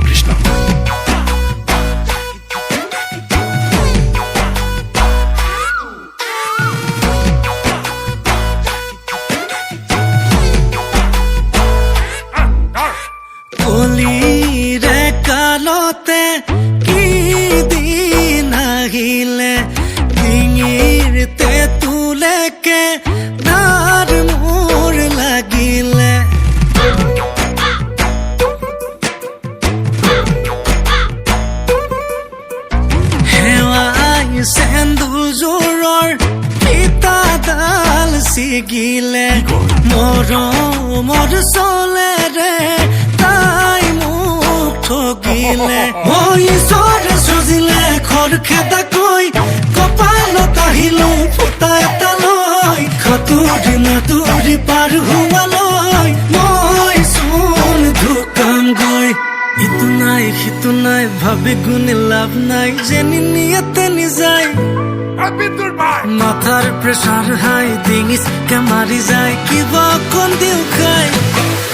কৃষ্ণ। কলিরে কালতে কি দিন আহিলে ডিঙিরতে তুলেকে নার মোর লাগিলে হেৱাই সেন্দুজোৰৰ ফিতাডাল ছিগিলে মৰমৰ চলেৰে তাই মোক ঠগিলে মই ঈশ্বৰে সজিলে খৰখেদাকৈ কপালত আহিলো ফুটা এটা লৈ সাঁতুৰি নাতুৰি পাৰ হোৱালৈ মই চোন ঢুকামগৈ ইটো নাই সিটো নাই ভাবি গুণে লাভ নাই যেনি নিয়াতে নিযায় মাথাৰ প্ৰেছাৰ হাই ডিঙিচকে মাৰি যায় কিবা অকণ দিও খাই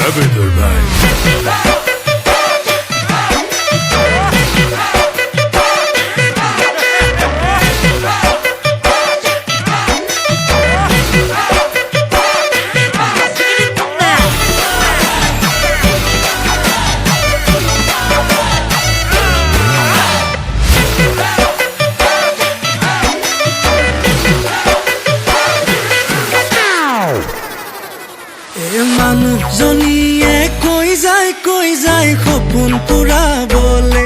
আবেদুর ভাই মানুহজনীয়ে কৈ যায় সপোন পুৰাবলে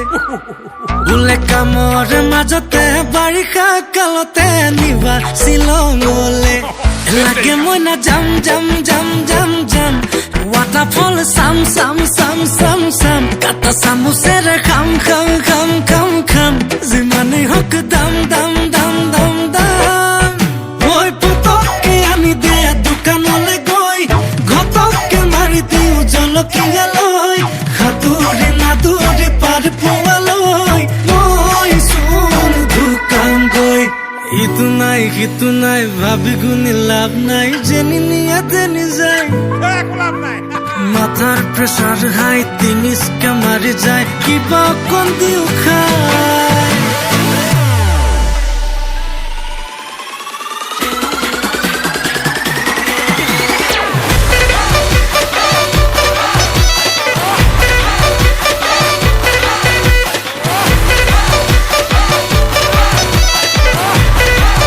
বোলে কামৰ মাজতে বাৰিষা কালতে নিবা শ্বিলঙলে লাগে মই না যাম ৱাটাৰফল চাম কাটা চামুচেৰে খাম যিমানেই হওক দাম মই পতককে আনি দে দোকানলে গৈ ঘটককে মাৰি দিওঁ জলকীয়া লৈ সাঁতুৰি নাতুৰি পাৰ পোৱালৈ মই চোন ঢুকামগৈ ইটো নাই সিটো নাই ভাবি গুণি লাভ নাই যেনি নিয়াতে নিযায় মাথাৰ প্ৰেছাৰ হাই ডিঙিচকে মাৰি যায় কিবা অকণ দিও খাই